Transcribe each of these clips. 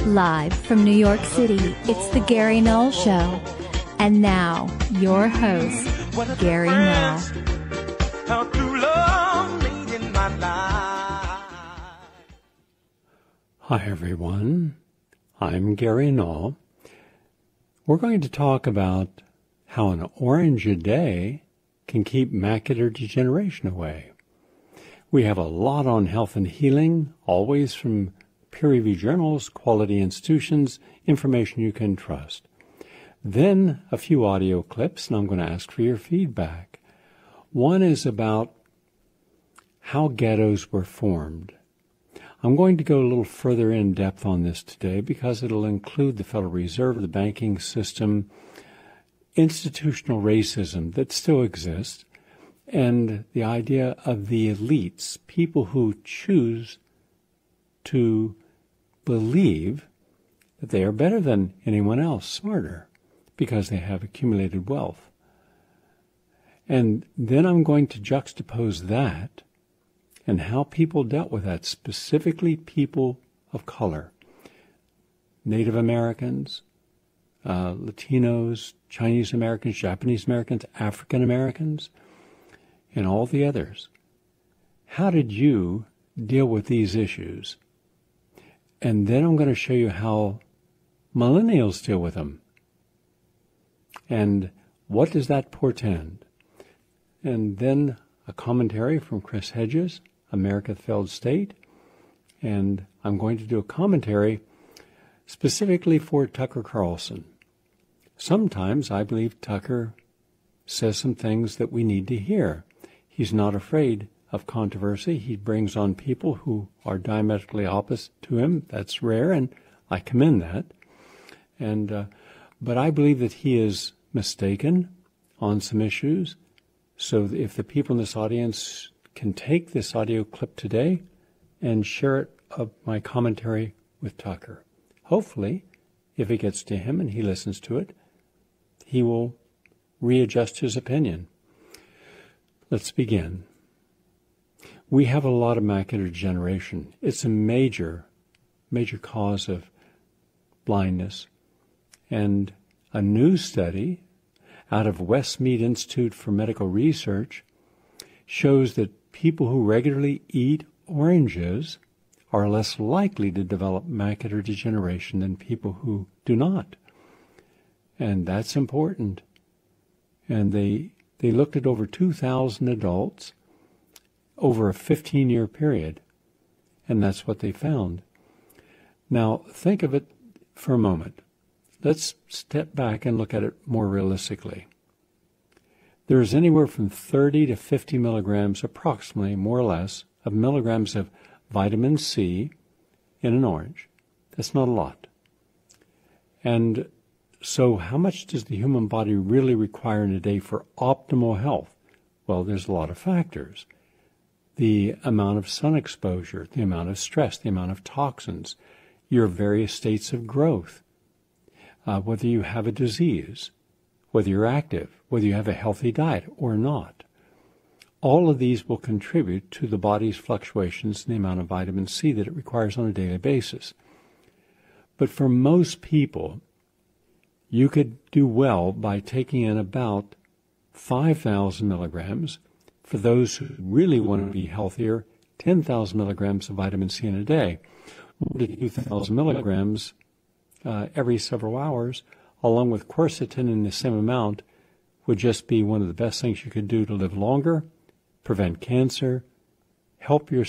Live from New York City, it's the Gary Null Show. And now, your host, Gary Null. Hi, everyone. I'm Gary Null. We're going to talk about how an orange a day can keep macular degeneration away. We have a lot on health and healing, always from peer-reviewed journals, quality institutions, information you can trust. Then a few audio clips, and I'm going to ask for your feedback. One is about how ghettos were formed. I'm going to go a little further in depth on this today because it'll include the Federal Reserve, the banking system, institutional racism that still exists, and the idea of the elites, people who choose to believe that they are better than anyone else, smarter, because they have accumulated wealth. And then I'm going to juxtapose that and how people dealt with that, specifically people of color, Native Americans, Latinos, Chinese Americans, Japanese Americans, African Americans, and all the others. How did you deal with these issues? And then I'm going to show you how millennials deal with them. And what does that portend? And then a commentary from Chris Hedges, America the Failed State. And I'm going to do a commentary specifically for Tucker Carlson. Sometimes I believe Tucker says some things that we need to hear. He's not afraid of controversy. He brings on people who are diametrically opposite to him. That's rare, and I commend that. And but I believe that he is mistaken on some issues. So if the people in this audience can take this audio clip today and share it of my commentary with Tucker, hopefully, if it gets to him and he listens to it, he will readjust his opinion. Let's begin. We have a lot of macular degeneration. It's a major cause of blindness. And a new study out of Westmead Institute for Medical Research shows that people who regularly eat oranges are less likely to develop macular degeneration than people who do not. And that's important. And they looked at over 2,000 adults over a 15-year period, and that's what they found. Now, think of it for a moment. Let's step back and look at it more realistically. There is anywhere from 30 to 50 milligrams, approximately, more or less, of milligrams of vitamin C in an orange. That's not a lot. And so how much does the human body really require in a day for optimal health? Well, there's a lot of factors. The amount of sun exposure, the amount of stress, the amount of toxins, your various states of growth, whether you have a disease, whether you're active, whether you have a healthy diet or not. All of these will contribute to the body's fluctuations in the amount of vitamin C that it requires on a daily basis. But for most people, you could do well by taking in about 5,000 milligrams. For those who really want to be healthier, 10,000 milligrams of vitamin C in a day, 1 to 2,000 milligrams every several hours, along with quercetin in the same amount, would just be one of the best things you could do to live longer, prevent cancer, help your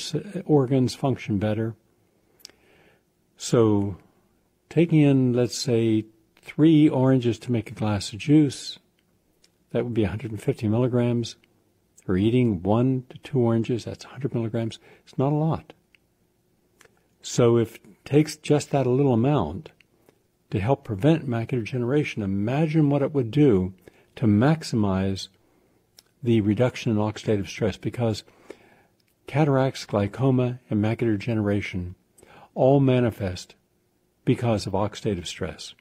organs function better. So taking in, let's say, 3 oranges to make a glass of juice, that would be 150 milligrams. Or eating 1 to 2 oranges, that's 100 milligrams. It's not a lot. So if it takes just that little amount to help prevent macular degeneration. Imagine what it would do to maximize the reduction in oxidative stress, because cataracts, glaucoma, and macular degeneration all manifest because of oxidative stress.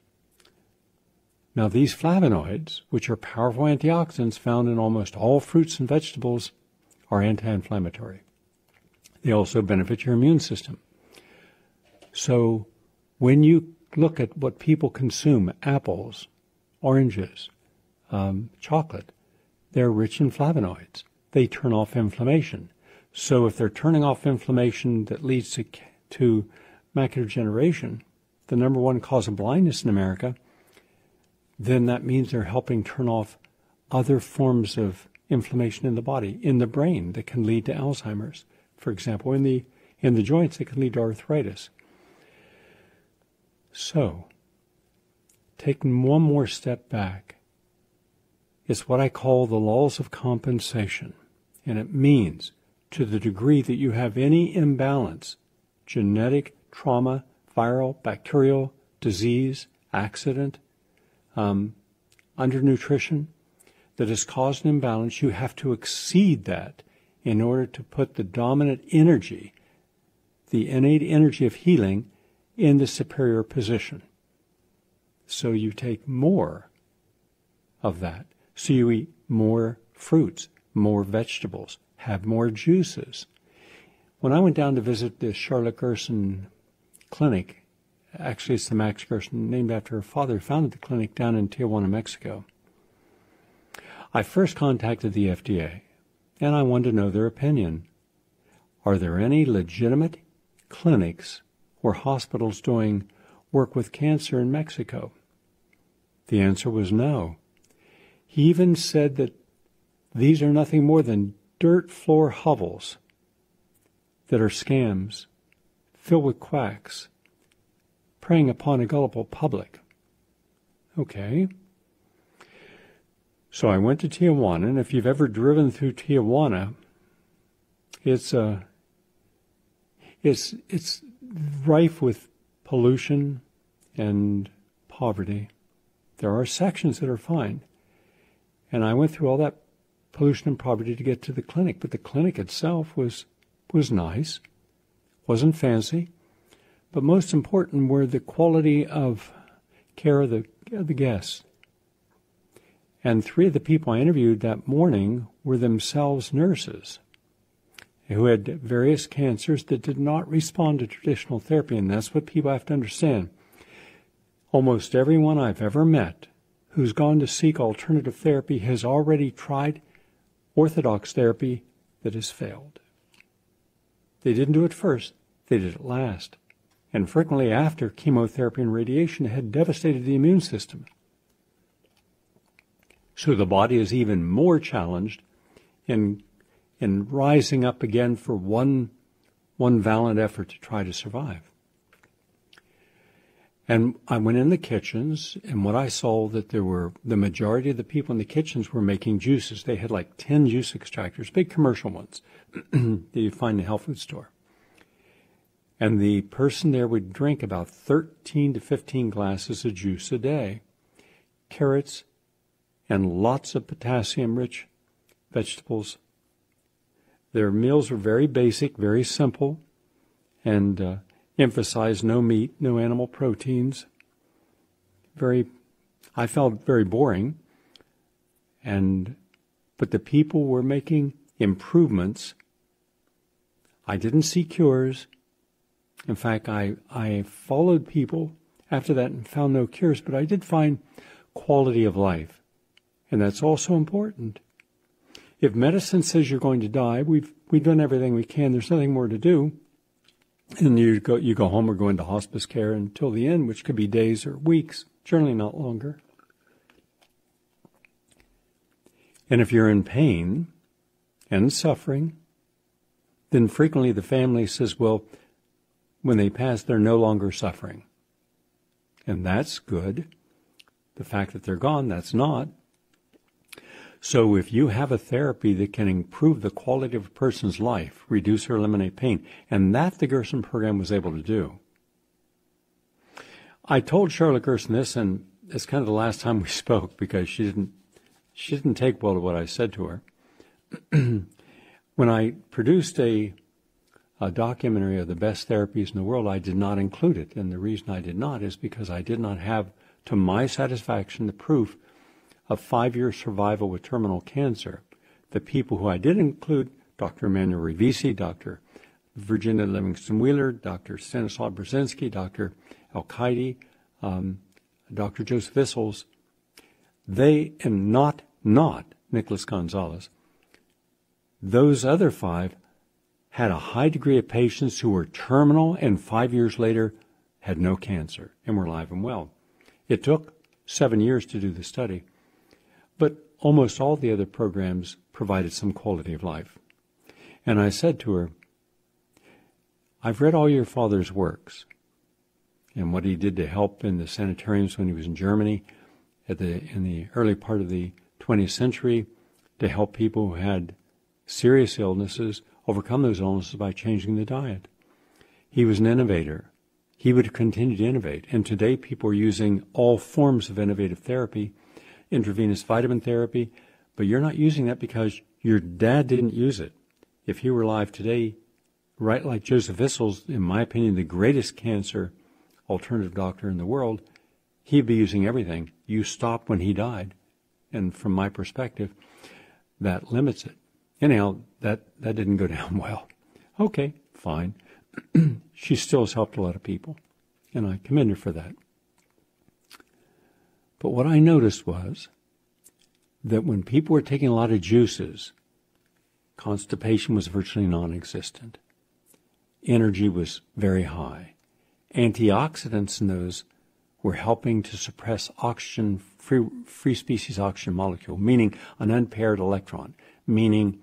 Now, these flavonoids, which are powerful antioxidants found in almost all fruits and vegetables, are anti-inflammatory. They also benefit your immune system. So when you look at what people consume, apples, oranges, chocolate, they're rich in flavonoids. They turn off inflammation. So if they're turning off inflammation that leads to macular degeneration, the number one cause of blindness in America, then that means they're helping turn off other forms of inflammation in the body, in the brain, that can lead to Alzheimer's. For example, in the joints, it can lead to arthritis. So, taking one more step back, it's what I call the laws of compensation. And it means, to the degree that you have any imbalance, genetic, trauma, viral, bacterial, disease, accident, undernutrition, that has caused an imbalance, you have to exceed that in order to put the dominant energy, the innate energy of healing, in the superior position. So you take more of that. So you eat more fruits, more vegetables, have more juices. When I went down to visit the Charlotte Gerson clinic, actually it's the Max Gerson, named after her father, who founded the clinic down in Tijuana, Mexico, I first contacted the FDA, and I wanted to know their opinion. Are there any legitimate clinics or hospitals doing work with cancer in Mexico? The answer was no. He even said that these are nothing more than dirt floor hovels that are scams, filled with quacks, preying upon a gullible public. Okay. So I went to Tijuana, and if you've ever driven through Tijuana, it's rife with pollution and poverty. There are sections that are fine. And I went through all that pollution and poverty to get to the clinic, but the clinic itself was nice, wasn't fancy, but most important were the quality of care of the guests. And 3 of the people I interviewed that morning were themselves nurses who had various cancers that did not respond to traditional therapy. And that's what people have to understand. Almost everyone I've ever met who's gone to seek alternative therapy has already tried orthodox therapy that has failed. They didn't do it first, they did it last. And frequently after chemotherapy and radiation had devastated the immune system. So the body is even more challenged in rising up again for one valiant effort to try to survive. And I went in the kitchens, and what I saw that there were, the majority of the people in the kitchens were making juices. They had like 10 juice extractors, big commercial ones that you find in a health food store. And the person there would drink about 13 to 15 glasses of juice a day. Carrots, and lots of potassium-rich vegetables. Their meals were very basic, very simple, and emphasized no meat, no animal proteins. I felt very boring. But the people were making improvements. I didn't see cures. In fact, I followed people after that and found no cures, but I did find quality of life. And that's also important. If medicine says you're going to die, we've done everything we can. There's nothing more to do. And you go home or go into hospice care until the end, which could be days or weeks, generally not longer. And if you're in pain and suffering, then frequently the family says, well, when they pass, they're no longer suffering. And that's good. The fact that they're gone, that's not. So if you have a therapy that can improve the quality of a person's life, reduce or eliminate pain, and that the Gerson program was able to do, I told Charlotte Gerson this, and it's kind of the last time we spoke because she didn't take well to what I said to her. When I produced a documentary of the best therapies in the world, I did not include it. And the reason I did not is because I did not have, to my satisfaction, the proof of 5-year survival with terminal cancer. The people who I did include, Dr. Emmanuel Revisi, Dr. Virginia Livingston Wheeler, Dr. Stanislaw Brzezinski, Dr. Al-Qaidi, Dr. Joseph Issels, they, and not Nicholas Gonzalez, those other 5 had a high degree of patients who were terminal and 5 years later had no cancer and were alive and well. It took 7 years to do the study, but almost all the other programs provided some quality of life. And I said to her, I've read all your father's works and what he did to help in the sanitariums when he was in Germany in the early part of the 20th century to help people who had serious illnesses overcome those illnesses by changing the diet. He was an innovator. He would continue to innovate. And today people are using all forms of innovative therapy, intravenous vitamin therapy, but you're not using that because your dad didn't use it. If he were alive today, right like Joseph Issels, in my opinion, the greatest cancer alternative doctor in the world, he'd be using everything. You stopped when he died. And from my perspective, that limits it. Anyhow, that didn't go down well. Okay, fine. She still has helped a lot of people, and I commend her for that. But what I noticed was that when people were taking a lot of juices, constipation was virtually non-existent. Energy was very high. Antioxidants in those were helping to suppress oxygen, free species oxygen molecule, meaning an unpaired electron, meaning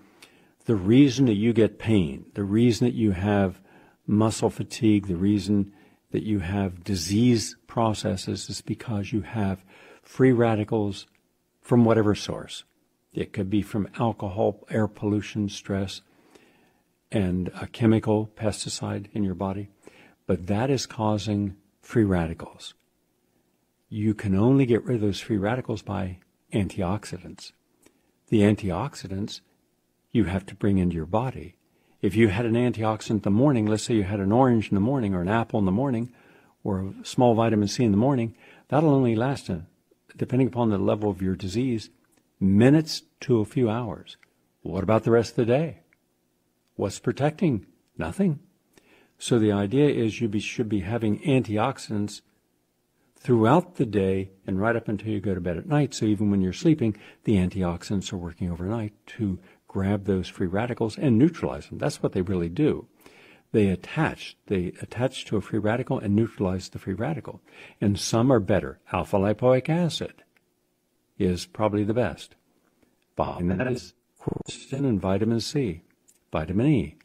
the reason that you get pain, the reason that you have muscle fatigue, the reason that you have disease processes is because you have free radicals from whatever source. It could be from alcohol, air pollution, stress, and a chemical pesticide in your body. But that is causing free radicals. You can only get rid of those free radicals by antioxidants. The antioxidants you have to bring into your body. If you had an antioxidant in the morning, let's say you had an orange in the morning or an apple in the morning or a small vitamin C in the morning, that'll only last, depending upon the level of your disease, minutes to a few hours. What about the rest of the day? What's protecting? Nothing. So the idea is you should be having antioxidants throughout the day and right up until you go to bed at night. So even when you're sleeping, the antioxidants are working overnight to grab those free radicals and neutralize them. That's what they really do. They attach to a free radical and neutralize the free radical. And some are better. Alpha lipoic acid is probably the best. And that is quercetin and vitamin C, vitamin E.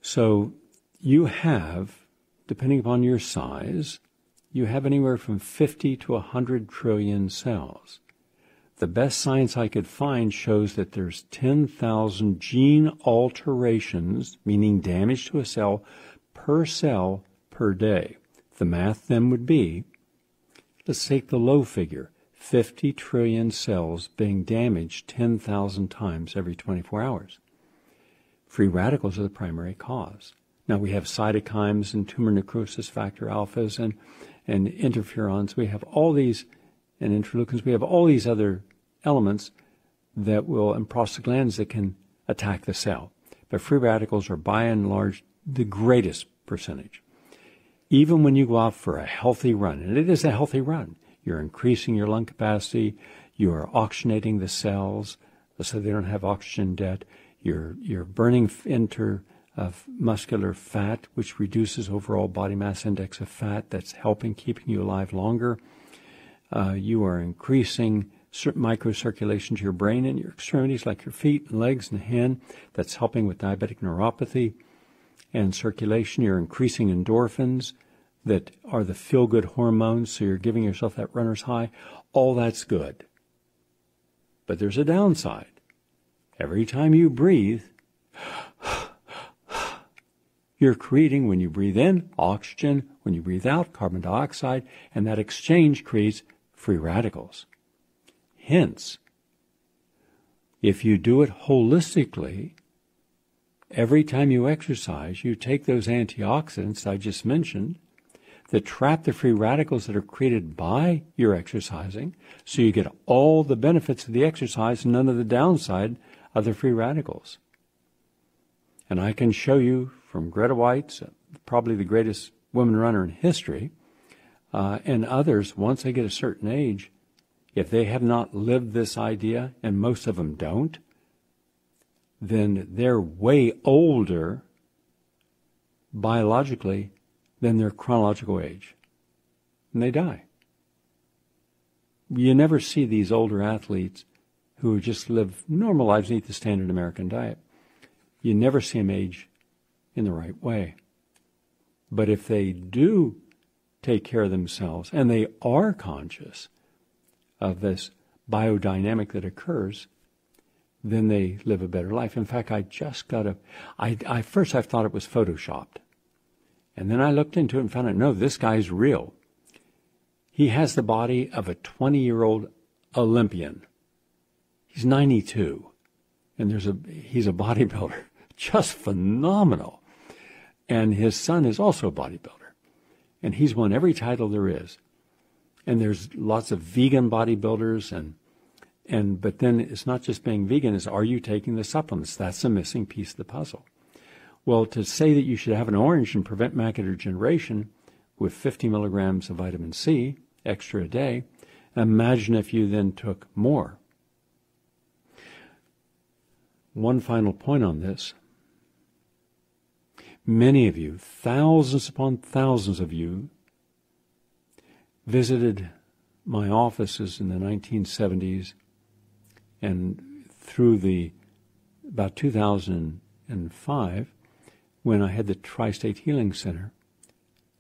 So you have, depending upon your size, you have anywhere from 50 to 100 trillion cells. The best science I could find shows that there's 10,000 gene alterations, meaning damage to a cell per day. The math then would be, let's take the low figure, 50 trillion cells being damaged 10,000 times every 24 hours. Free radicals are the primary cause. Now we have cytokines and tumor necrosis factor alphas and interferons. We have all these, and interleukins. We have all these other elements that will, and prostaglandins that can attack the cell. But free radicals are by and large the greatest percentage. Even when you go out for a healthy run, and it is a healthy run, you're increasing your lung capacity, you are oxygenating the cells so they don't have oxygen debt, you're burning intermuscular fat, which reduces overall body mass index of fat, that's helping keeping you alive longer. You are increasing microcirculation to your brain and your extremities like your feet and legs and hand. That's helping with diabetic neuropathy and circulation. You're increasing endorphins that are the feel-good hormones, so you're giving yourself that runner's high. All that's good. But there's a downside. Every time you breathe, You're creating, when you breathe in, oxygen, when you breathe out, carbon dioxide, and that exchange creates free radicals. Hence, if you do it holistically, every time you exercise, you take those antioxidants I just mentioned that trap the free radicals that are created by your exercising, so you get all the benefits of the exercise and none of the downside of the free radicals. And I can show you from Greta White's, probably the greatest woman runner in history, and others, once they get a certain age, if they have not lived this idea, and most of them don't, then they're way older biologically than their chronological age. And they die. You never see these older athletes who just live normal lives and eat the standard American diet. You never see them age in the right way. But if they do take care of themselves, and they are conscious of this biodynamic that occurs, then they live a better life. In fact, I just got first I thought it was photoshopped. And then I looked into it and found out, no, this guy's real. He has the body of a 20-year-old Olympian. He's 92. And he's a bodybuilder. Just phenomenal. And his son is also a bodybuilder. And he's won every title there is. And there's lots of vegan bodybuilders, but then it's not just being vegan, it's are you taking the supplements? That's the missing piece of the puzzle. Well, to say that you should have an orange and prevent macular degeneration with 50 milligrams of vitamin C extra a day, imagine if you then took more. One final point on this. Many of you, thousands upon thousands of you, visited my offices in the 1970s and through about 2005 when I had the Tri-State Healing Center,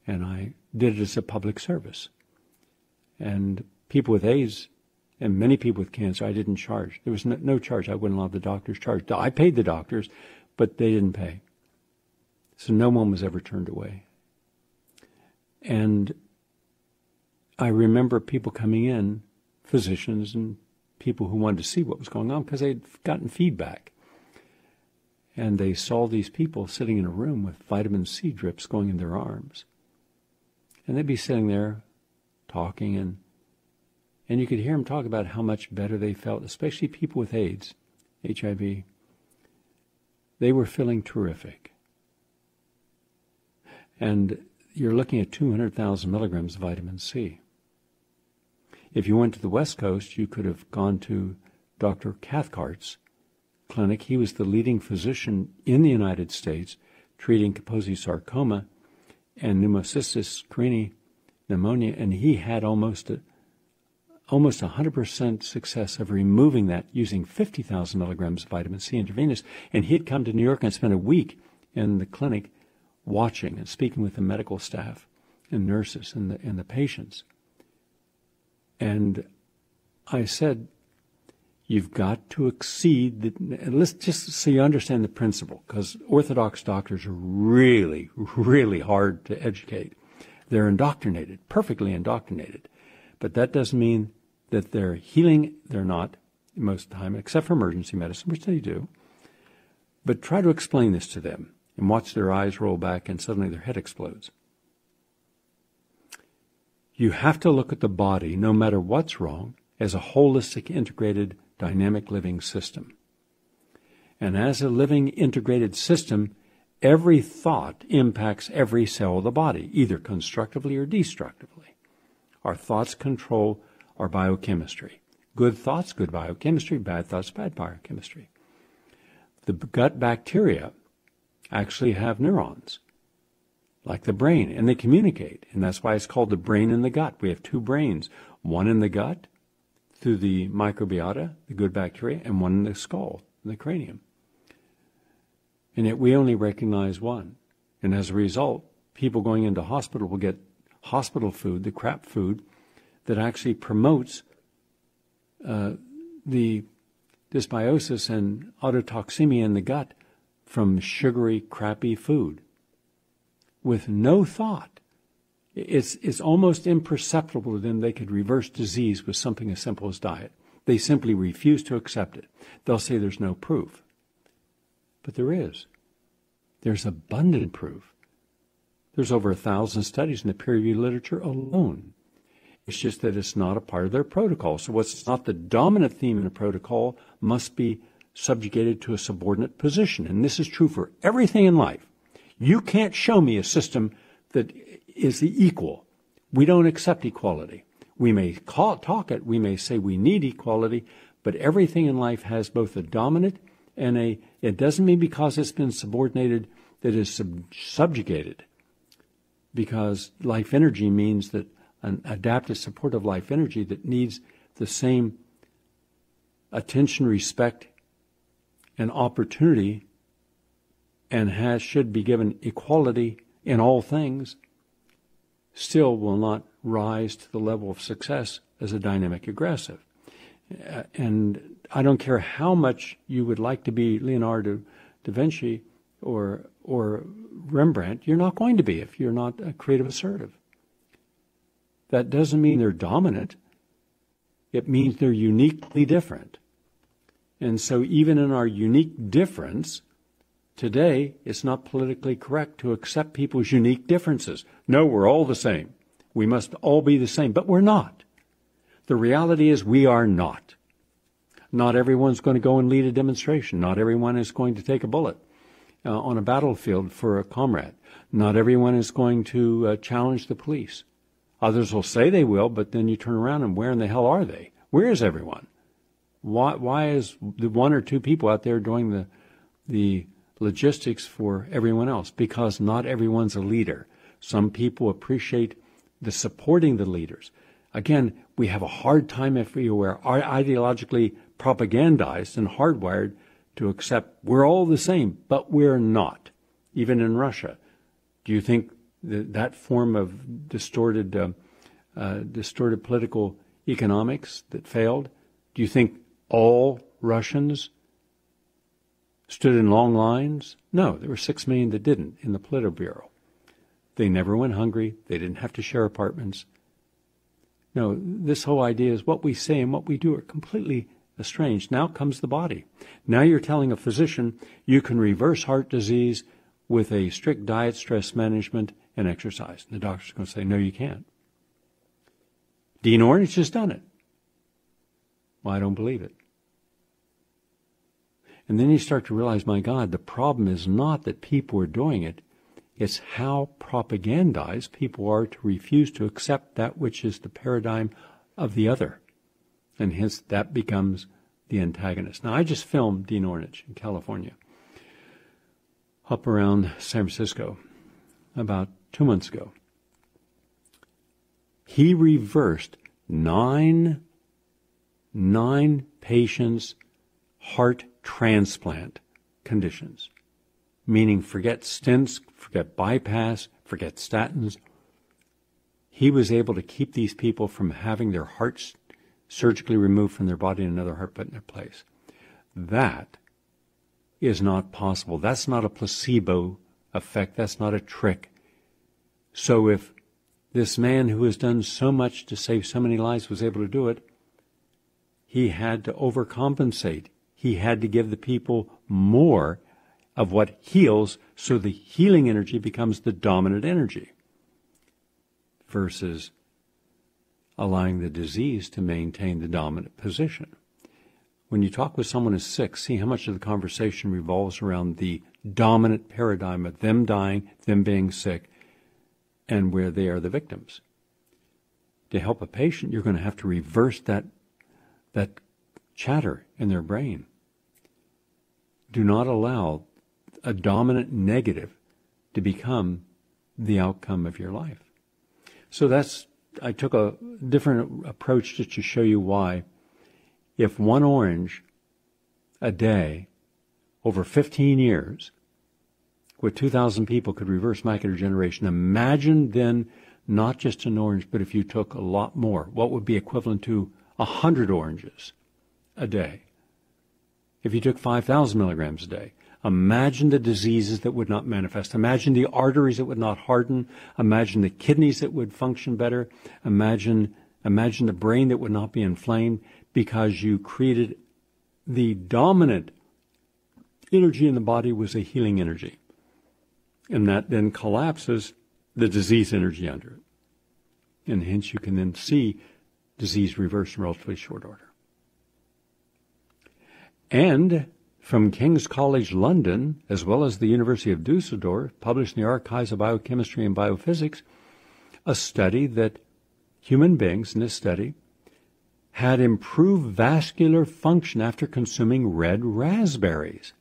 and I did it as a public service. And people with AIDS and many people with cancer, I didn't charge. There was no charge. I wouldn't allow the doctors charge. I paid the doctors, but they didn't pay. So no one was ever turned away. And I remember people coming in, physicians and people who wanted to see what was going on because they'd gotten feedback. And they saw these people sitting in a room with vitamin C drips going in their arms. And they'd be sitting there talking, and you could hear them talk about how much better they felt, especially people with AIDS, HIV. They were feeling terrific. And you're looking at 200,000 milligrams of vitamin C. If you went to the West Coast, you could have gone to Dr. Cathcart's clinic. He was the leading physician in the United States treating Kaposi sarcoma and pneumocystis carinii pneumonia, and he had almost 100% success of removing that using 50,000 milligrams of vitamin C intravenous. And he had come to New York and spent a week in the clinic watching and speaking with the medical staff and nurses and the patients. And I said, you've got to exceed let's just so you understand the principle, because Orthodox doctors are really, really hard to educate. They're indoctrinated, perfectly indoctrinated. But that doesn't mean that they're healing. They're not most of the time, except for emergency medicine, which they do. But try to explain this to them and watch their eyes roll back and suddenly their head explodes. You have to look at the body, no matter what's wrong, as a holistic, integrated, dynamic living system. And as a living, integrated system, every thought impacts every cell of the body, either constructively or destructively. Our thoughts control our biochemistry. Good thoughts, good biochemistry. Bad thoughts, bad biochemistry. The gut bacteria actually have neurons, like the brain, and they communicate. And that's why it's called the brain in the gut. We have two brains, one in the gut through the microbiota, the good bacteria, and one in the skull, in the cranium. And yet we only recognize one. And as a result, people going into hospital will get hospital food, the crap food, that actually promotes the dysbiosis and autotoxemia in the gut from sugary, crappy food. with no thought. It's almost imperceptible to them they could reverse disease with something as simple as diet. They simply refuse to accept it. They'll say there's no proof. But there is. There's abundant proof. There's over 1,000 studies in the peer-reviewed literature alone. It's just that it's not a part of their protocol. So what's not the dominant theme in a protocol must be subjugated to a subordinate position. And this is true for everything in life. You can't show me a system that is the equal. We don't accept equality. We may talk it, we may say we need equality, but everything in life has both a dominant and it doesn't mean because it's been subordinated that it's subjugated. Because life energy means that an adaptive supportive life energy that needs the same attention, respect, and opportunity and should be given equality in all things still will not rise to the level of success as a dynamic aggressive. And I don't care how much you would like to be Leonardo da Vinci or Rembrandt, you're not going to be if you're not a creative assertive. That doesn't mean they're dominant. It means they're uniquely different. And so even in our unique difference, today it's not politically correct to accept people's unique differences. No, we're all the same. We must all be the same, but we're not. The reality is we are not. Not everyone's going to go and lead a demonstration. Not everyone is going to take a bullet on a battlefield for a comrade. Not everyone is going to challenge the police. Others will say they will, but then you turn around and where in the hell are they? Where is everyone? Why is the one or two people out there doing the logistics for everyone else? Because not everyone's a leader. Some people appreciate the supporting the leaders. Again, we have a hard time if we are ideologically propagandized and hardwired to accept we're all the same, but we're not. Even in Russia, do you think that form of distorted political economics that failed, do you think all Russians stood in long lines? No, there were 6 million that didn't in the Politburo. They never went hungry. They didn't have to share apartments. No, this whole idea is what we say and what we do are completely estranged. Now comes the body. Now you're telling a physician you can reverse heart disease with a strict diet, stress management, and exercise. And the doctor's going to say, no, you can't. Dean Ornish has done it. Well, I don't believe it. And then you start to realize, my God, the problem is not that people are doing it. It's how propagandized people are to refuse to accept that which is the paradigm of the other. And hence that becomes the antagonist. Now, I just filmed Dean Ornish in California, up around San Francisco, about 2 months ago. He reversed nine patients' heart transplant conditions, meaning forget stents, forget bypass, forget statins. He was able to keep these people from having their hearts surgically removed from their body and another heart put in their place. That is not possible. That's not a placebo effect. That's not a trick. So if this man who has done so much to save so many lives was able to do it, he had to overcompensate. He had to give the people more of what heals, so the healing energy becomes the dominant energy versus allowing the disease to maintain the dominant position. When you talk with someone who's sick, see how much of the conversation revolves around the dominant paradigm of them dying, them being sick, and where they are the victims. To help a patient, you're going to have to reverse that chatter in their brain. Do not allow a dominant negative to become the outcome of your life. So I took a different approach just to show you why. If one orange a day over 15 years with 2,000 people could reverse macular degeneration, imagine then not just an orange, but if you took a lot more, what would be equivalent to 100 oranges a day? If you took 5,000 milligrams a day, Imagine the diseases that would not manifest. Imagine the arteries that would not harden. Imagine the kidneys that would function better. Imagine the brain that would not be inflamed, because you created the dominant energy in the body was a healing energy. And that then collapses the disease energy under it. And hence you can then see disease reverse in relatively short order. And from King's College London, as well as the University of Dusseldorf, published in the Archives of Biochemistry and Biophysics, a study that human beings in this study had improved vascular function after consuming red raspberries.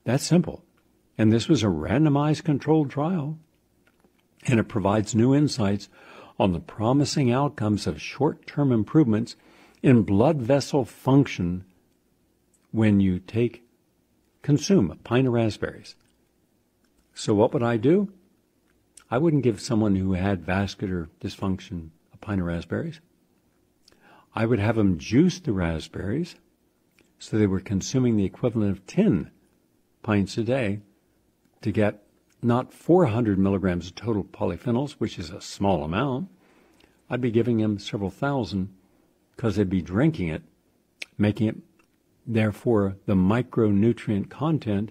That's simple. And this was a randomized controlled trial. And it provides new insights on the promising outcomes of short-term improvements in blood vessel function when you consume a pint of raspberries. So what would I do? I wouldn't give someone who had vascular dysfunction a pint of raspberries. I would have them juice the raspberries so they were consuming the equivalent of 10 pints a day to get not 400 milligrams of total polyphenols, which is a small amount. I'd be giving them several thousand because they'd be drinking it, making it, therefore, the micronutrient content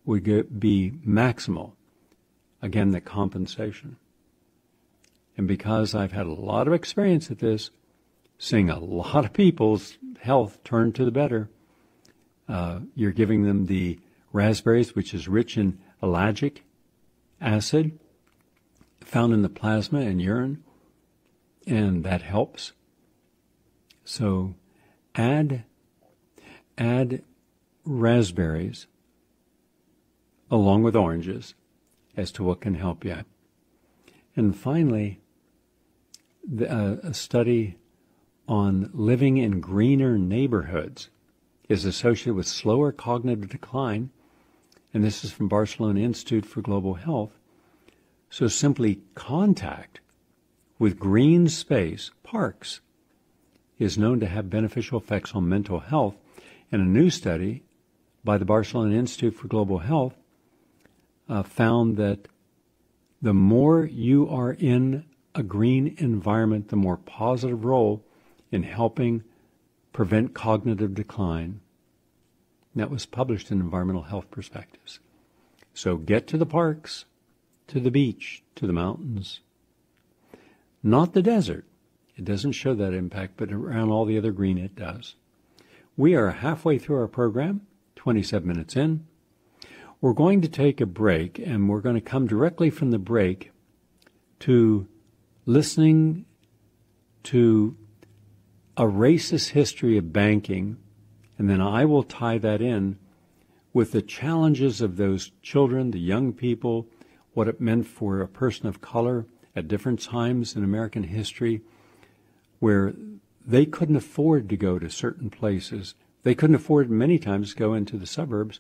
would be maximal. Again, the compensation. And because I've had a lot of experience at this, seeing a lot of people's health turn to the better, you're giving them the raspberries, which is rich in ellagic acid found in the plasma and urine, and that helps. So add raspberries along with oranges as to what can help you. And finally, a study on living in greener neighborhoods is associated with slower cognitive decline, and this is from Barcelona Institute for Global Health. So simply contact with green space, parks, is known to have beneficial effects on mental health. And a new study by the Barcelona Institute for Global Health found that the more you are in a green environment, the more positive role in helping prevent cognitive decline. And that was published in Environmental Health Perspectives. So get to the parks, to the beach, to the mountains. Not the desert. It doesn't show that impact, but around all the other green it does. We are halfway through our program, 27 minutes in. We're going to take a break, and we're going to come directly from the break to listening to a racist history of banking, and then I will tie that in with the challenges of those children, the young people, what it meant for a person of color at different times in American history, where they couldn't afford to go to certain places. They couldn't afford many times to go into the suburbs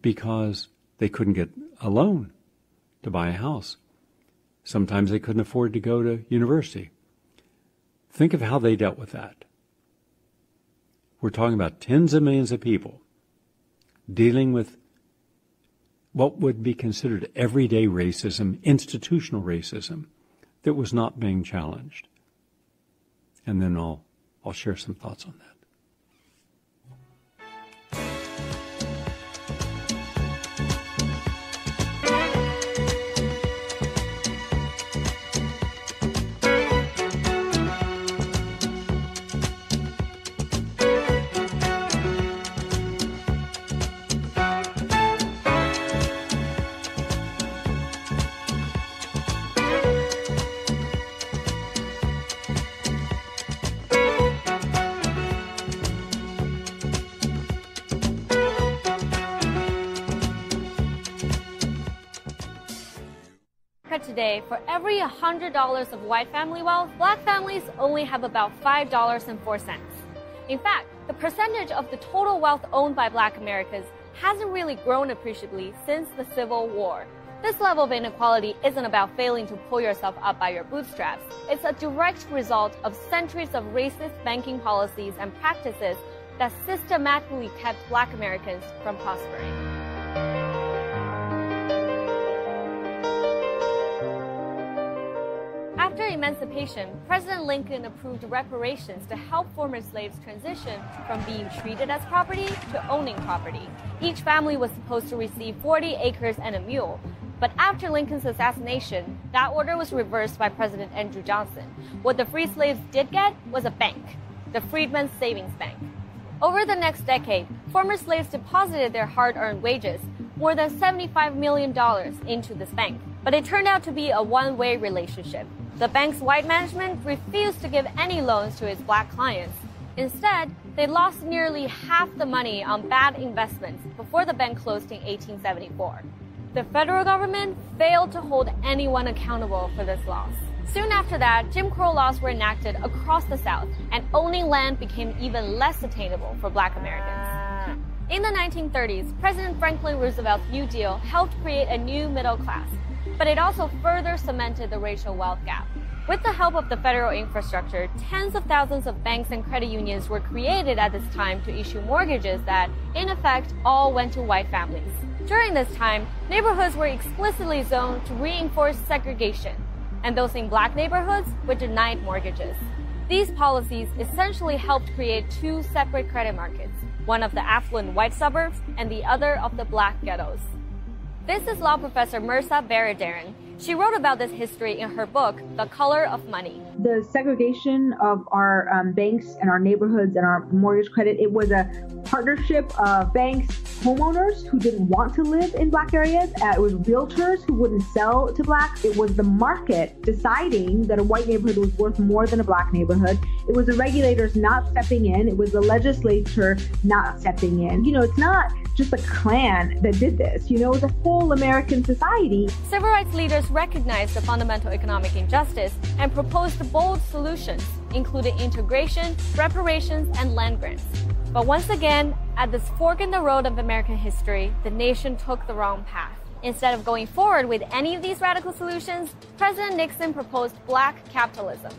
because they couldn't get a loan to buy a house. Sometimes they couldn't afford to go to university. Think of how they dealt with that. We're talking about tens of millions of people dealing with what would be considered everyday racism, institutional racism, that was not being challenged. And then I'll share some thoughts on that. Today, for every $100 of white family wealth, black families only have about $5.04. In fact, the percentage of the total wealth owned by black Americans hasn't really grown appreciably since the Civil War. This level of inequality isn't about failing to pull yourself up by your bootstraps. It's a direct result of centuries of racist banking policies and practices that systematically kept Black Americans from prospering. After emancipation, President Lincoln approved reparations to help former slaves transition from being treated as property to owning property. Each family was supposed to receive 40 acres and a mule. But after Lincoln's assassination, that order was reversed by President Andrew Johnson. What the free slaves did get was a bank, the Freedmen's Savings Bank. Over the next decade, former slaves deposited their hard-earned wages, more than $75 million, into this bank. But it turned out to be a one-way relationship. The bank's white management refused to give any loans to its Black clients. Instead, they lost nearly half the money on bad investments before the bank closed in 1874. The federal government failed to hold anyone accountable for this loss. Soon after that, Jim Crow laws were enacted across the South, and owning land became even less attainable for Black Americans. In the 1930s, President Franklin Roosevelt's New Deal helped create a new middle class, but it also further cemented the racial wealth gap. With the help of the federal infrastructure, tens of thousands of banks and credit unions were created at this time to issue mortgages that, in effect, all went to white families. During this time, neighborhoods were explicitly zoned to reinforce segregation, and those in Black neighborhoods were denied mortgages. These policies essentially helped create two separate credit markets, one of the affluent white suburbs and the other of the Black ghettos. This is law professor Mirza Baradaran. She wrote about this history in her book, The Color of Money. The segregation of our banks and our neighborhoods and our mortgage credit, it was a partnership of banks, homeowners who didn't want to live in Black areas. It was realtors who wouldn't sell to Blacks. It was the market deciding that a white neighborhood was worth more than a Black neighborhood. It was the regulators not stepping in. It was the legislature not stepping in. It's not just a Klan that did this. It was a whole American society. Civil rights leaders recognized the fundamental economic injustice and proposed bold solutions, including integration, reparations, and land grants. But once again, at this fork in the road of American history, the nation took the wrong path. Instead of going forward with any of these radical solutions, President Nixon proposed Black capitalism,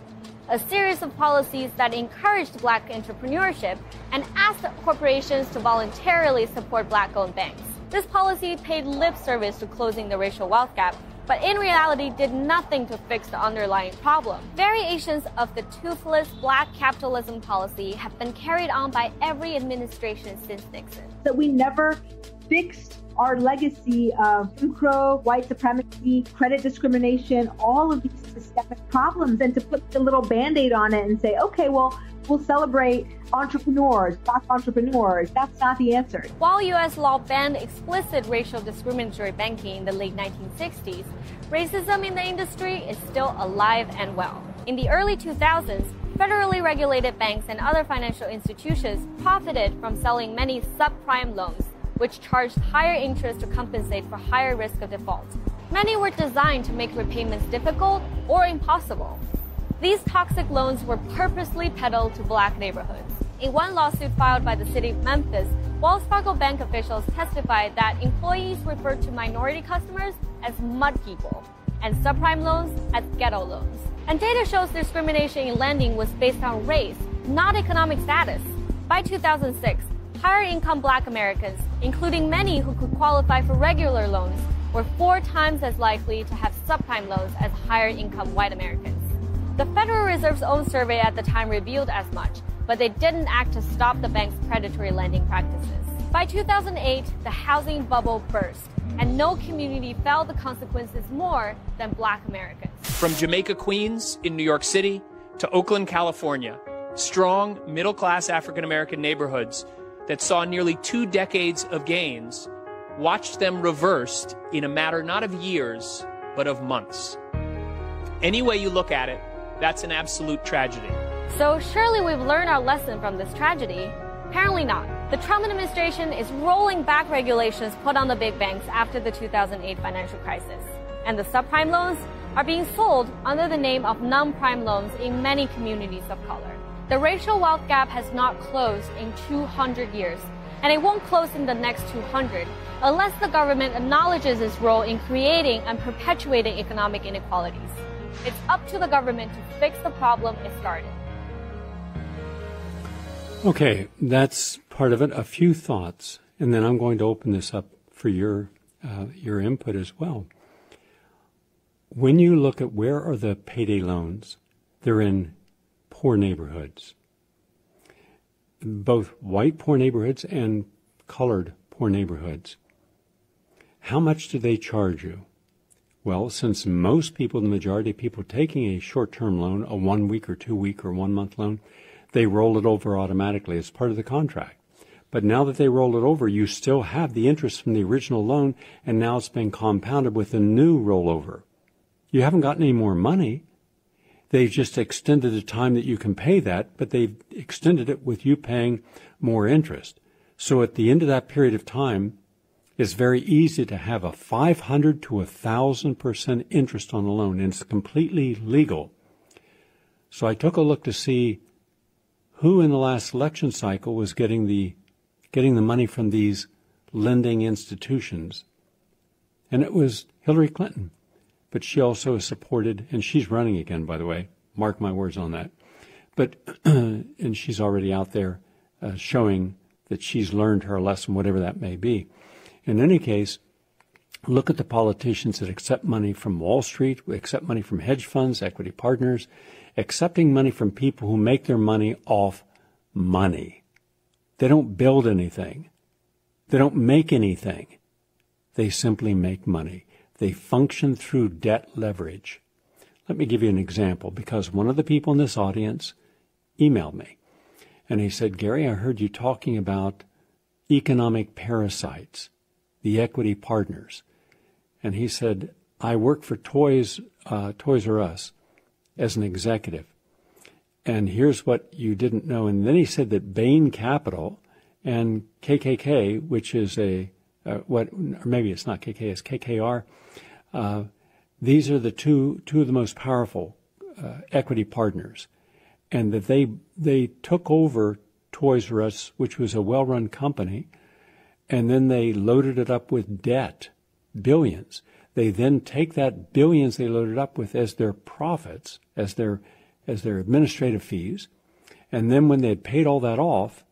a series of policies that encouraged Black entrepreneurship and asked corporations to voluntarily support Black-owned banks. This policy paid lip service to closing the racial wealth gap, but in reality did nothing to fix the underlying problem. Variations of the toothless Black capitalism policy have been carried on by every administration since Nixon. That we never fixed our legacy of Jim Crow, white supremacy, credit discrimination, all of these systemic problems, and to put the little Band-Aid on it and say, okay, well, we'll celebrate entrepreneurs, Black entrepreneurs. That's not the answer. While U.S. law banned explicit racial discriminatory banking in the late 1960s, racism in the industry is still alive and well. In the early 2000s, federally regulated banks and other financial institutions profited from selling many subprime loans, which charged higher interest to compensate for higher risk of default. Many were designed to make repayments difficult or impossible. These toxic loans were purposely peddled to Black neighborhoods. In one lawsuit filed by the city of Memphis, Wells Fargo Bank officials testified that employees referred to minority customers as mud people and subprime loans as ghetto loans. And data shows discrimination in lending was based on race, not economic status. By 2006, higher-income Black Americans, including many who could qualify for regular loans, were 4 times as likely to have subprime loans as higher-income white Americans. The Federal Reserve's own survey at the time revealed as much, but they didn't act to stop the bank's predatory lending practices. By 2008, the housing bubble burst, and no community felt the consequences more than Black Americans. From Jamaica, Queens in New York City to Oakland, California, strong middle-class African-American neighborhoods that saw nearly 2 decades of gains watched them reversed in a matter not of years, but of months. Any way you look at it, that's an absolute tragedy. So surely we've learned our lesson from this tragedy? Apparently not. The Trump administration is rolling back regulations put on the big banks after the 2008 financial crisis. And the subprime loans are being sold under the name of non-prime loans in many communities of color. The racial wealth gap has not closed in 200 years, and it won't close in the next 200 unless the government acknowledges its role in creating and perpetuating economic inequalities. It's up to the government to fix the problem it started. Okay, that's part of it. A few thoughts, and then I'm going to open this up for your input as well. When you look at where are the payday loans, they're in poor neighborhoods, both white poor neighborhoods and colored poor neighborhoods. How much do they charge you? Well, since most people, the majority of people taking a short-term loan, a 1 week or 2 week or 1 month loan, they roll it over automatically as part of the contract. But now that they roll it over, you still have the interest from the original loan, and now it's been compounded with a new rollover. You haven't gotten any more money. They've just extended the time that you can pay that, but they've extended it with you paying more interest. So at the end of that period of time, it's very easy to have a 500 to 1,000% interest on a loan, and it's completely legal. So I took a look to see who in the last election cycle was getting the money from these lending institutions. And it was Hillary Clinton. But she also is supported, and she's running again, by the way. Mark my words on that. But and she's already out there showing that she's learned her lesson, whatever that may be. In any case, look at the politicians that accept money from Wall Street, accept money from hedge funds, equity partners, accepting money from people who make their money off money. They don't build anything. They don't make anything. They simply make money. They function through debt leverage. Let me give you an example, because one of the people in this audience emailed me, and he said, Gary, I heard you talking about economic parasites, the equity partners. And he said, I work for Toys R Us as an executive, and here's what you didn't know. And then he said that Bain Capital and KKK, which is or maybe it's not KK, it's KKR. These are the two of the most powerful equity partners, and that they took over Toys R Us, which was a well-run company, and then they loaded it up with debt, billions. They then take that billions they loaded up with as their profits, as their administrative fees, and then when they had paid all that off,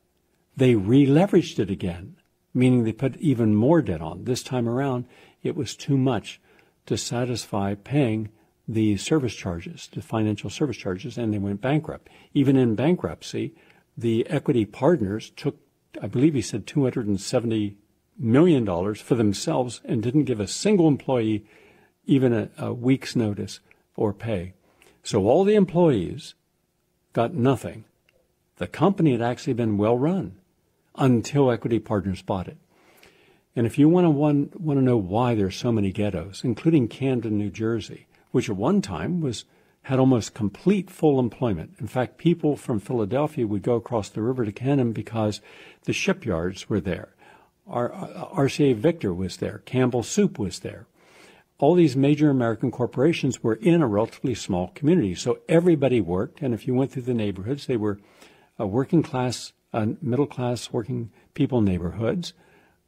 they re-leveraged it again, meaning they put even more debt on. This time around, it was too much to satisfy paying the service charges, the financial service charges, and they went bankrupt. Even in bankruptcy, the equity partners took, I believe he said, $270 million for themselves and didn't give a single employee even a week's notice or pay. So all the employees got nothing. The company had actually been well run until equity partners bought it. And if you want to know why there's so many ghettos, including Camden, New Jersey, which at one time had almost complete full employment. In fact, people from Philadelphia would go across the river to Camden because the shipyards were there. RCA Victor was there. Campbell Soup was there. All these major American corporations were in a relatively small community, so everybody worked. And if you went through the neighborhoods, they were working class, middle class working people neighborhoods.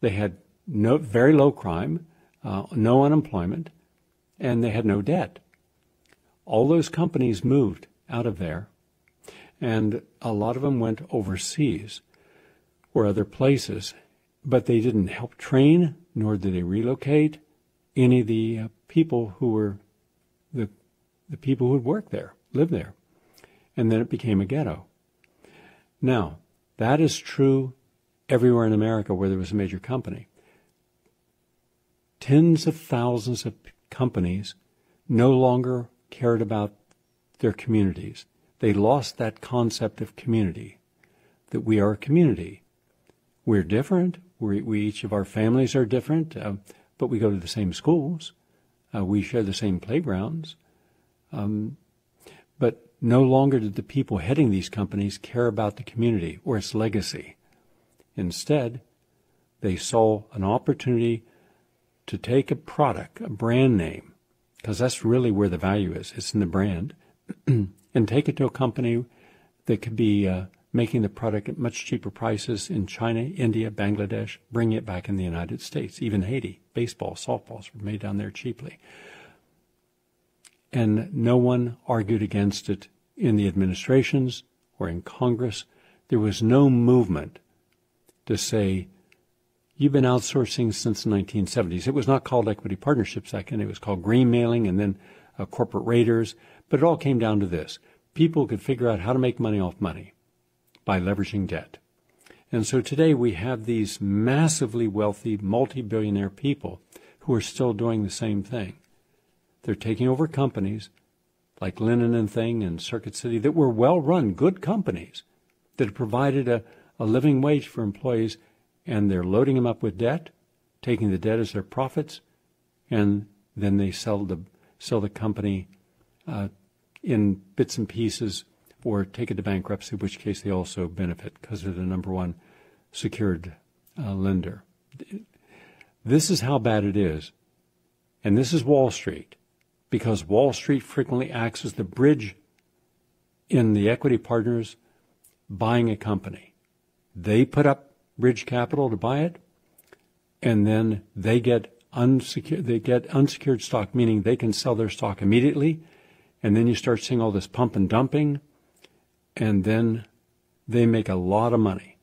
They had very low crime, no unemployment, and they had no debt. All those companies moved out of there, and a lot of them went overseas or other places, but they didn't help train, nor did they relocate any of the people who were the people who would work there, live there. And then it became a ghetto. Now, that is true everywhere in America where there was a major company. Tens of thousands of companies no longer cared about their communities. They lost that concept of community, that we are a community. We're different. We each of our families are different, but we go to the same schools. We share the same playgrounds. But no longer did the people heading these companies care about the community or its legacy. Instead, they saw an opportunity to take a product, a brand name, because that's really where the value is. It's in the brand, and take it to a company that could be making the product at much cheaper prices in China, India, Bangladesh, bring it back in the United States, even Haiti. Baseball, softballs were made down there cheaply. And no one argued against it in the administrations or in Congress. There was no movement to say, you've been outsourcing since the 1970s. It was not called equity partnerships back then. It was called green mailing and then corporate raiders. But it all came down to this. People could figure out how to make money off money by leveraging debt. And so today we have these massively wealthy, multi-billionaire people who are still doing the same thing. They're taking over companies like Linen and Thing and Circuit City that were well-run, good companies that provided a living wage for employees, and they're loading them up with debt, taking the debt as their profits, and then they sell the company in bits and pieces or take it to bankruptcy, in which case they also benefit because they're the number one secured lender. This is how bad it is. And this is Wall Street, because Wall Street frequently acts as the bridge in the equity partners buying a company. They put up bridge capital to buy it, and then they get unsecured stock, meaning they can sell their stock immediately, and then you start seeing all this pump and dumping, and then they make a lot of money.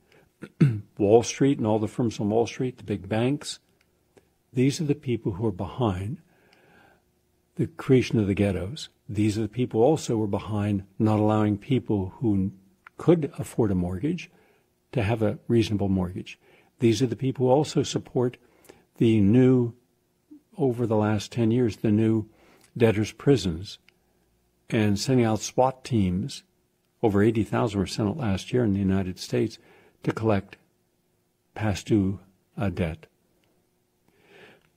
Wall Street and all the firms on Wall Street, the big banks, these are the people who are behind the creation of the ghettos. These are the people also who are behind not allowing people who could afford a mortgage to have a reasonable mortgage. These are the people who also support the new, over the last 10 years, the new debtors' prisons and sending out SWAT teams. Over 80,000 were sent out last year in the United States to collect past due debt.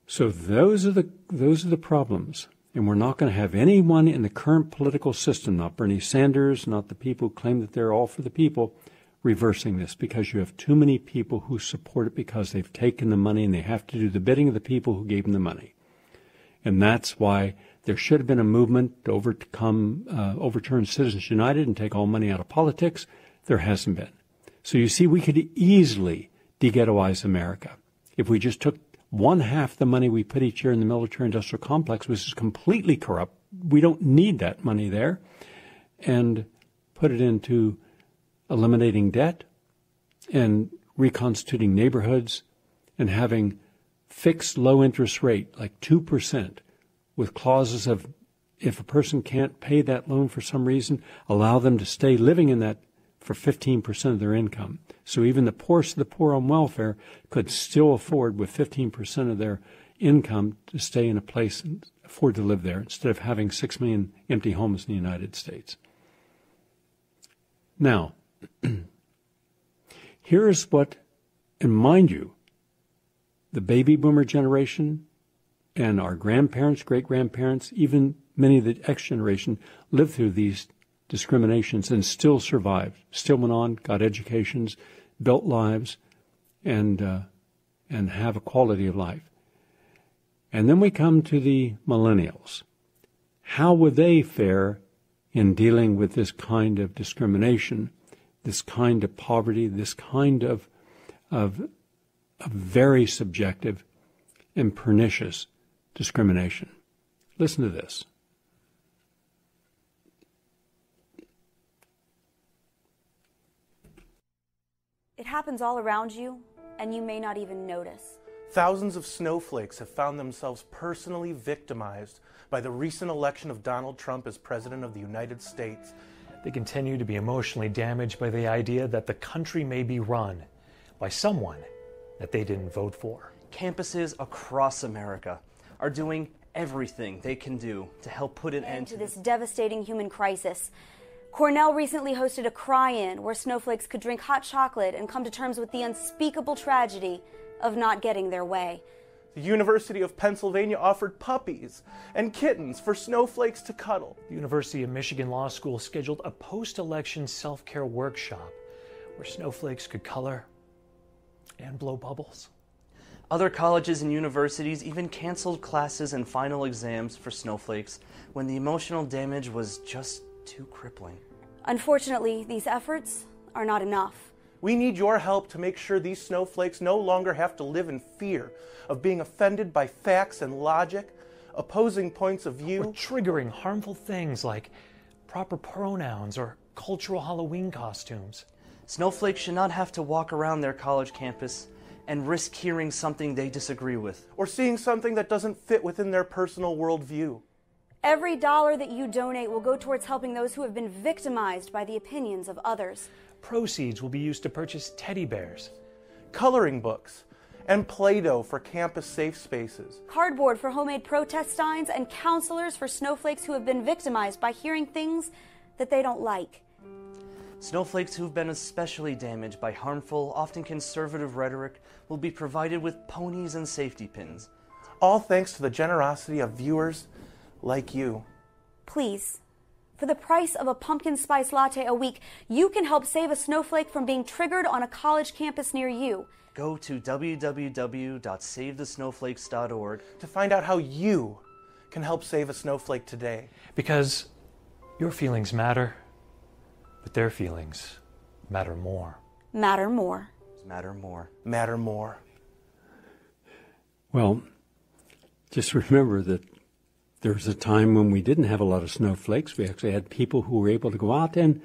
So those are the problems. And we're not going to have anyone in the current political system, not Bernie Sanders, not the people who claim that they're all for the people, reversing this, because you have too many people who support it because they've taken the money and they have to do the bidding of the people who gave them the money. And that's why there should have been a movement to overturn Citizens United and take all money out of politics. There hasn't been. So you see, we could easily de-ghettoize America if we just took 1/2 the money we put each year in the military-industrial complex, which is completely corrupt. We don't need that money there, and put it into eliminating debt and reconstituting neighborhoods and having fixed low interest rate, like 2%, with clauses of if a person can't pay that loan for some reason, allow them to stay living in that for 15% of their income. So even the poorest of the poor on welfare could still afford, with 15% of their income, to stay in a place and afford to live there, instead of having 6 million empty homes in the United States. Now, here's what, and mind you, the baby boomer generation and our grandparents, great-grandparents, even many of the X generation lived through these discriminations and still survived, still went on, got educations, built lives, and have a quality of life. And then we come to the millennials. How would they fare in dealing with this kind of discrimination, this kind of poverty, this kind of very subjective and pernicious discrimination? Listen to this. It happens all around you, and you may not even notice. Thousands of snowflakes have found themselves personally victimized by the recent election of Donald Trump as President of the United States. They continue to be emotionally damaged by the idea that the country may be run by someone that they didn't vote for. Campuses across America are doing everything they can do to help put an end to this devastating human crisis. Cornell recently hosted a cry-in where snowflakes could drink hot chocolate and come to terms with the unspeakable tragedy of not getting their way. The University of Pennsylvania offered puppies and kittens for snowflakes to cuddle. The University of Michigan Law School scheduled a post-election self-care workshop where snowflakes could color and blow bubbles. Other colleges and universities even canceled classes and final exams for snowflakes when the emotional damage was just too crippling. Unfortunately, these efforts are not enough. We need your help to make sure these snowflakes no longer have to live in fear of being offended by facts and logic, opposing points of view, or triggering harmful things like proper pronouns or cultural Halloween costumes. Snowflakes should not have to walk around their college campus and risk hearing something they disagree with. Or seeing something that doesn't fit within their personal worldview. Every dollar that you donate will go towards helping those who have been victimized by the opinions of others. Proceeds will be used to purchase teddy bears, Coloring books, and Play-Doh for campus safe spaces. Cardboard for homemade protest signs, and counselors for snowflakes who have been victimized by hearing things that they don't like. Snowflakes who've been especially damaged by harmful, often conservative rhetoric will be provided with ponies and safety pins. All thanks to the generosity of viewers like you. Please, for the price of a pumpkin spice latte a week, you can help save a snowflake from being triggered on a college campus near you. Go to www.savethesnowflakes.org to find out how you can help save a snowflake today. because your feelings matter, but their feelings matter more. Matter more. Matter more. Matter more. Well, just remember that there was a time when we didn't have a lot of snowflakes. We actually had people who were able to go out and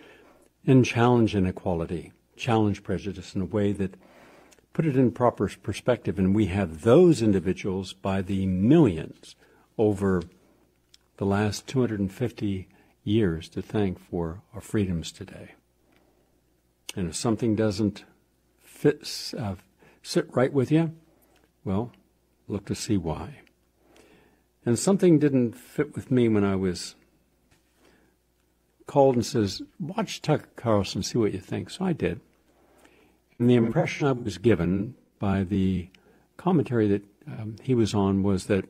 challenge inequality, challenge prejudice in a way that put it in proper perspective. And we have those individuals by the millions over the last 250 years to thank for our freedoms today. And if something doesn't sit right with you, well, look to see why. And something didn't fit with me when I was called and says, watch Tucker Carlson, see what you think. So I did. And the impression I was given by the commentary that he was on was that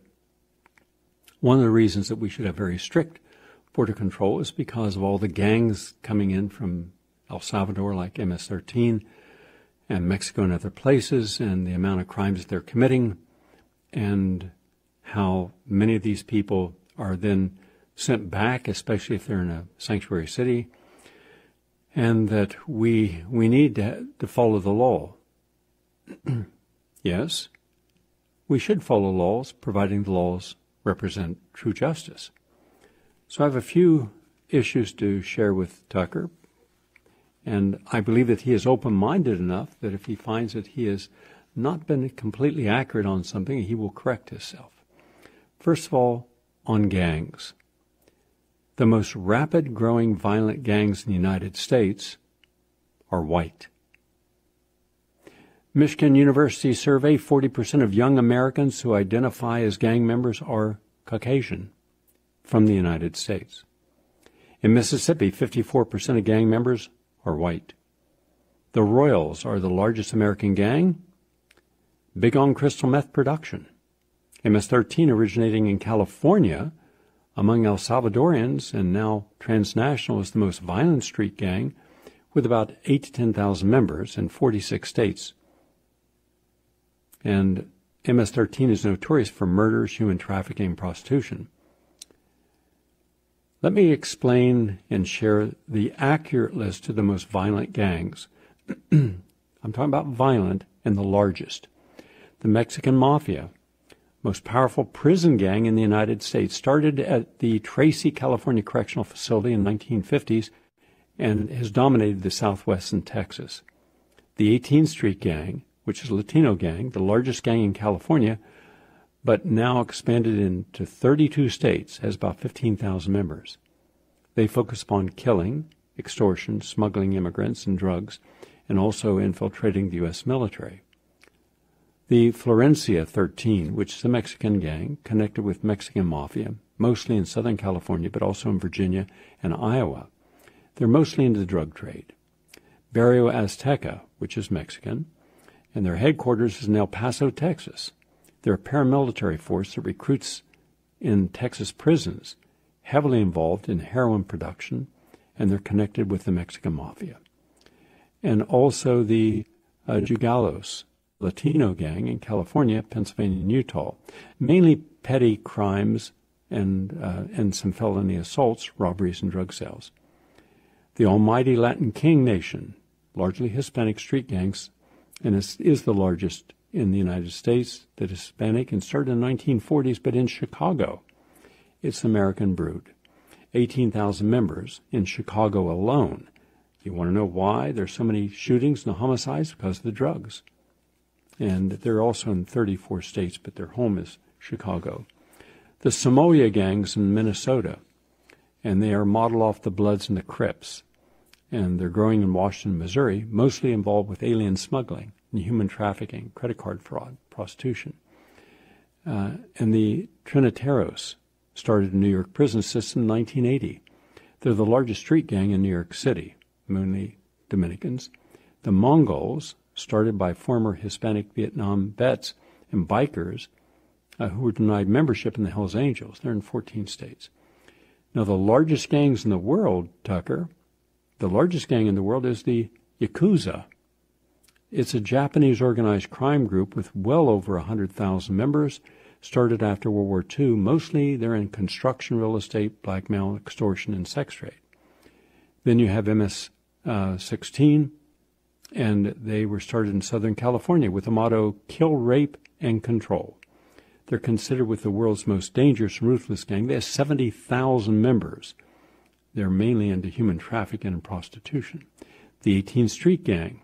one of the reasons that we should have very strict border control is because of all the gangs coming in from El Salvador, like MS-13, and Mexico and other places, and the amount of crimes that they're committing, and how many of these people are then sent back, especially if they're in a sanctuary city, and that we need to follow the law. Yes, we should follow laws, providing the laws represent true justice. So I have a few issues to share with Tucker, and I believe that he is open-minded enough that if he finds that he has not been completely accurate on something, he will correct himself. First of all, on gangs. The most rapid growing violent gangs in the United States are white. Michigan University survey, 40% of young Americans who identify as gang members are Caucasian from the United States. In Mississippi, 54% of gang members are white. The Royals are the largest American gang, big on crystal meth production. MS-13 originating in California among El Salvadorians and now transnational is the most violent street gang with about 8,000 to 10,000 members in 46 states. And MS-13 is notorious for murders, human trafficking, and prostitution. Let me explain and share the accurate list of the most violent gangs. I'm talking about violent and the largest. The Mexican Mafia, most powerful prison gang in the United States, started at the Tracy, California Correctional Facility in the 1950s and has dominated the Southwest and Texas. The 18th Street Gang, which is a Latino gang, the largest gang in California, but now expanded into 32 states, has about 15,000 members. They focus upon killing, extortion, smuggling immigrants and drugs, and also infiltrating the U.S. military. The Florencia 13, which is a Mexican gang connected with Mexican Mafia, mostly in Southern California, but also in Virginia and Iowa. They're mostly into the drug trade. Barrio Azteca, which is Mexican, and their headquarters is in El Paso, Texas. They're a paramilitary force that recruits in Texas prisons, heavily involved in heroin production, and they're connected with the Mexican Mafia. And also the Jugalos, Latino gang in California, Pennsylvania, and Utah. Mainly petty crimes and some felony assaults, robberies, and drug sales. The Almighty Latin King Nation, largely Hispanic street gangs, and is the largest in the United States that is Hispanic and started in the 1940s, but in Chicago. It's American brood. 18,000 members in Chicago alone. You want to know why there's so many shootings and homicides? Because of the drugs. And they're also in 34 states, but their home is Chicago. The Samoa gangs in Minnesota, and they are modeled off the Bloods and the Crips. And they're growing in Washington, Missouri, mostly involved with alien smuggling and human trafficking, credit card fraud, prostitution. And the Triniteros started a New York prison system in 1980. They're the largest street gang in New York City, mainly Dominicans. The Mongols, started by former Hispanic Vietnam vets and bikers who were denied membership in the Hells Angels. They're in 14 states. Now, the largest gangs in the world, Tucker, the largest gang in the world is the Yakuza. It's a Japanese organized crime group with well over 100,000 members, started after World War II. Mostly they're in construction, real estate, blackmail, extortion, and sex trade. Then you have MS-16, and they were started in Southern California with the motto, kill, rape, and control. They're considered with the world's most dangerous and ruthless gang. They have 70,000 members. They're mainly into human trafficking and prostitution. The 18th Street Gang,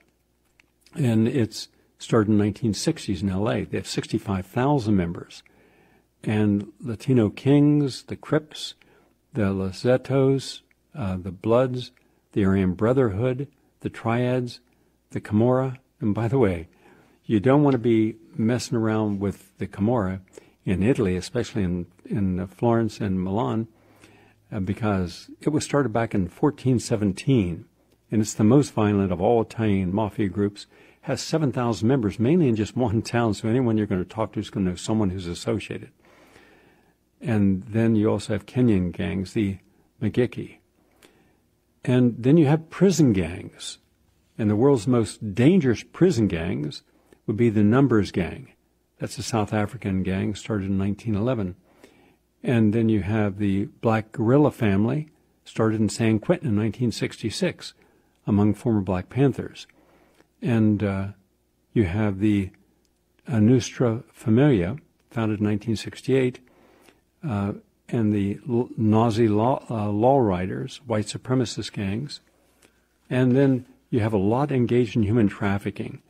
and it's started in the 1960s in L.A. They have 65,000 members. And Latino Kings, the Crips, the Los Zetos, the Bloods, the Aryan Brotherhood, the Triads, the Camorra. And by the way, you don't want to be messing around with the Camorra in Italy, especially in Florence and Milan, because it was started back in 1417, and it's the most violent of all Italian mafia groups. Has 7,000 members, mainly in just one town, so anyone you're going to talk to is going to know someone who's associated. And then you also have Kenyan gangs, the Magiki. And then you have prison gangs. And the world's most dangerous prison gangs would be the Numbers Gang. That's a South African gang, started in 1911. And then you have the Black Guerrilla family, started in San Quentin in 1966, among former Black Panthers. And you have the Nostra Familia, founded in 1968, and the Nazi law riders, white supremacist gangs. And then you have a lot engaged in human trafficking.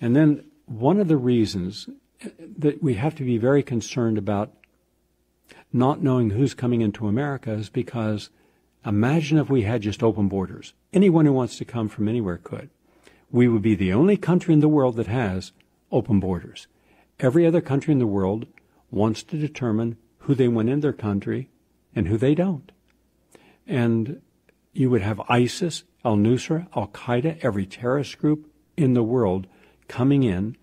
And then one of the reasons that we have to be very concerned about not knowing who's coming into America is because imagine if we had just open borders. Anyone who wants to come from anywhere could. We would be the only country in the world that has open borders. Every other country in the world wants to determine who they want in their country and who they don't. And you would have ISIS, al-Nusra, al-Qaeda, every terrorist group in the world coming in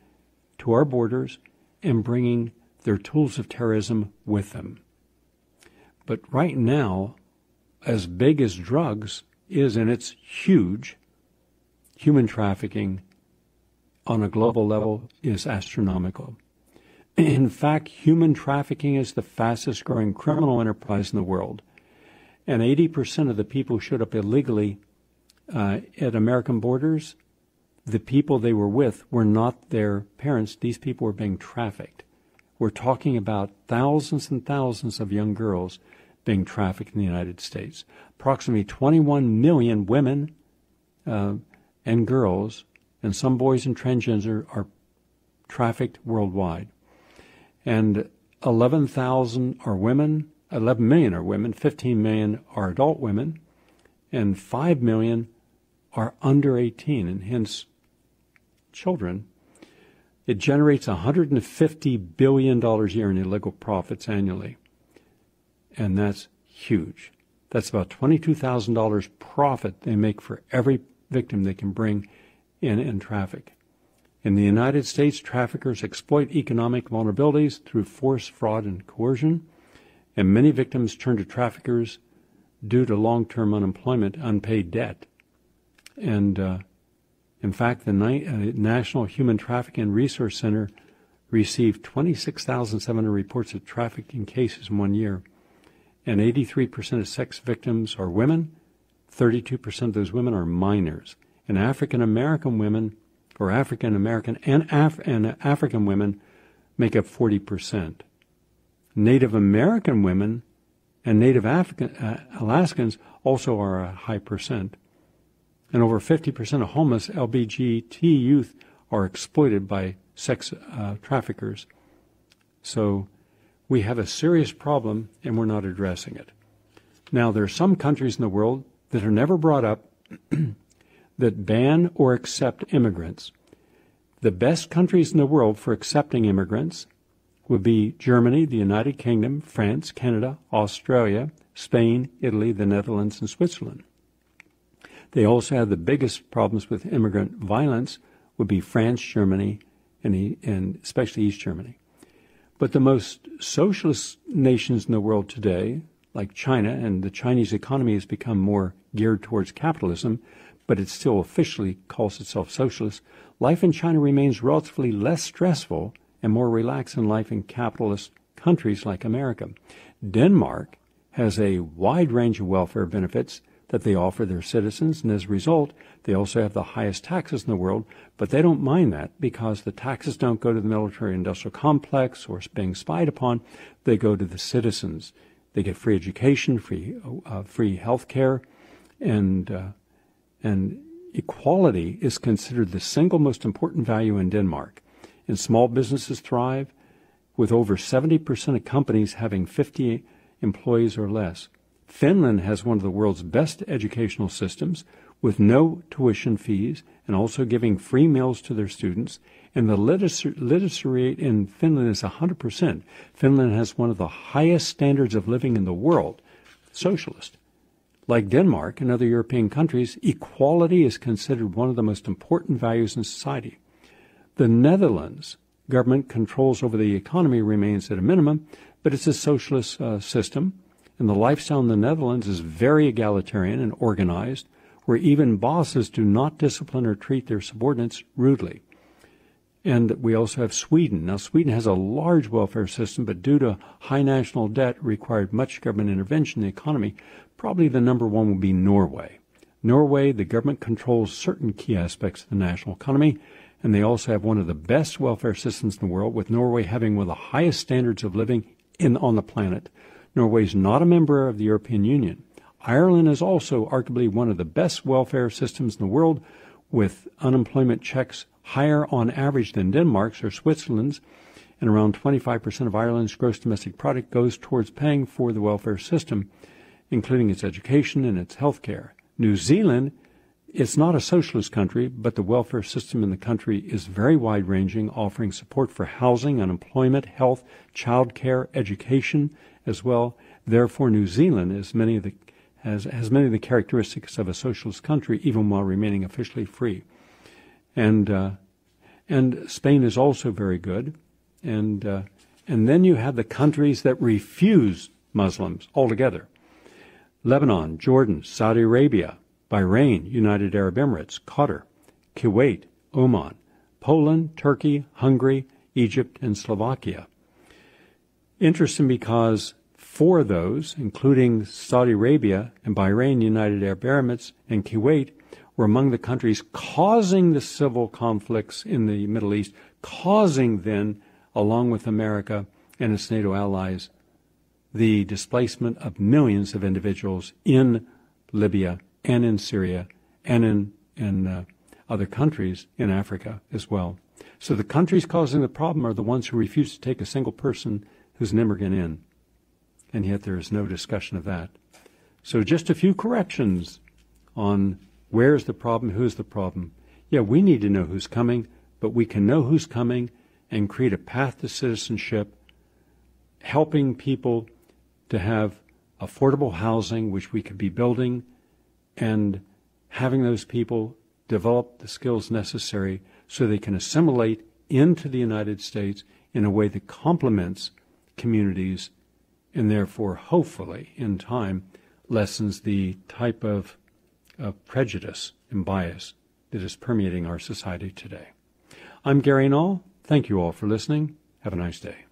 to our borders and bringing their tools of terrorism with them. But right now, as big as drugs is, and it's huge, human trafficking on a global level is astronomical. In fact, human trafficking is the fastest growing criminal enterprise in the world. And 80% of the people who showed up illegally at American borders, the people they were with were not their parents. These people were being trafficked. We're talking about thousands and thousands of young girls being trafficked in the United States. Approximately 21 million women and girls, and some boys and transgender, are trafficked worldwide. And 11,000 are women, 11 million are women, 15 million are adult women, and 5 million are under 18, and hence children. It generates $150 billion a year in illegal profits annually. And that's huge. That's about $22,000 profit they make for every victim they can bring in and traffic. In the United States, traffickers exploit economic vulnerabilities through force, fraud, and coercion, and many victims turn to traffickers due to long-term unemployment, unpaid debt. And in fact, the National Human Trafficking Resource Center received 26,700 reports of trafficking cases in 1 year, and 83% of sex victims are women. 32% of those women are minors. And African American women, or African American and African women, make up 40%. Native American women and Native Alaskans also are a high percent. And over 50% of homeless LGBT youth are exploited by sex traffickers. So we have a serious problem, and we're not addressing it. Now, there are some countries in the world that are never brought up that ban or accept immigrants. The best countries in the world for accepting immigrants would be Germany, the United Kingdom, France, Canada, Australia, Spain, Italy, the Netherlands, and Switzerland. They also have the biggest problems with immigrant violence would be France, Germany, and especially East Germany. But the most socialist nations in the world today, like China, and the Chinese economy has become more geared towards capitalism, but it still officially calls itself socialist, life in China remains relatively less stressful and more relaxed than life in capitalist countries like America. Denmark has a wide range of welfare benefits that they offer their citizens, and as a result, they also have the highest taxes in the world, but they don't mind that because the taxes don't go to the military-industrial complex or being spied upon. They go to the citizens. They get free education, free health care, and equality is considered the single most important value in Denmark. And small businesses thrive, with over 70% of companies having 50 employees or less. Finland has one of the world's best educational systems, with no tuition fees and also giving free meals to their students. And the literacy rate in Finland is 100%. Finland has one of the highest standards of living in the world, socialist. Like Denmark and other European countries, equality is considered one of the most important values in society. The Netherlands government controls over the economy remains at a minimum, but it's a socialist system, and the lifestyle in the Netherlands is very egalitarian and organized, where even bosses do not discipline or treat their subordinates rudely. And we also have Sweden. Now, Sweden has a large welfare system, but due to high national debt required much government intervention in the economy. Probably the number one would be Norway. Norway, the government controls certain key aspects of the national economy, and they also have one of the best welfare systems in the world, with Norway having one of the highest standards of living on the planet. Norway is not a member of the European Union. Ireland is also arguably one of the best welfare systems in the world, with unemployment checks higher on average than Denmark's or Switzerland's, and around 25% of Ireland's gross domestic product goes towards paying for the welfare system, including its education and its health care. New Zealand, it's not a socialist country, but the welfare system in the country is very wide-ranging, offering support for housing, unemployment, health, child care, education as well. Therefore, New Zealand has many of the characteristics of a socialist country, even while remaining officially free. And Spain is also very good. And then you have the countries that refuse Muslims altogether. Lebanon, Jordan, Saudi Arabia, Bahrain, United Arab Emirates, Qatar, Kuwait, Oman, Poland, Turkey, Hungary, Egypt, and Slovakia. Interesting because four of those, including Saudi Arabia and Bahrain, United Arab Emirates, and Kuwait, were among the countries causing the civil conflicts in the Middle East, causing then, along with America and its NATO allies, the displacement of millions of individuals in Libya and in Syria and in other countries in Africa as well. So the countries causing the problem are the ones who refuse to take a single person who's an immigrant in. And yet there is no discussion of that. So just a few corrections on where's the problem, who's the problem. Yeah, we need to know who's coming, but we can know who's coming and create a path to citizenship, helping people to have affordable housing, which we could be building, and having those people develop the skills necessary so they can assimilate into the United States in a way that complements communities and therefore, hopefully, in time, lessens the type of prejudice and bias that is permeating our society today. I'm Gary Null. Thank you all for listening. Have a nice day.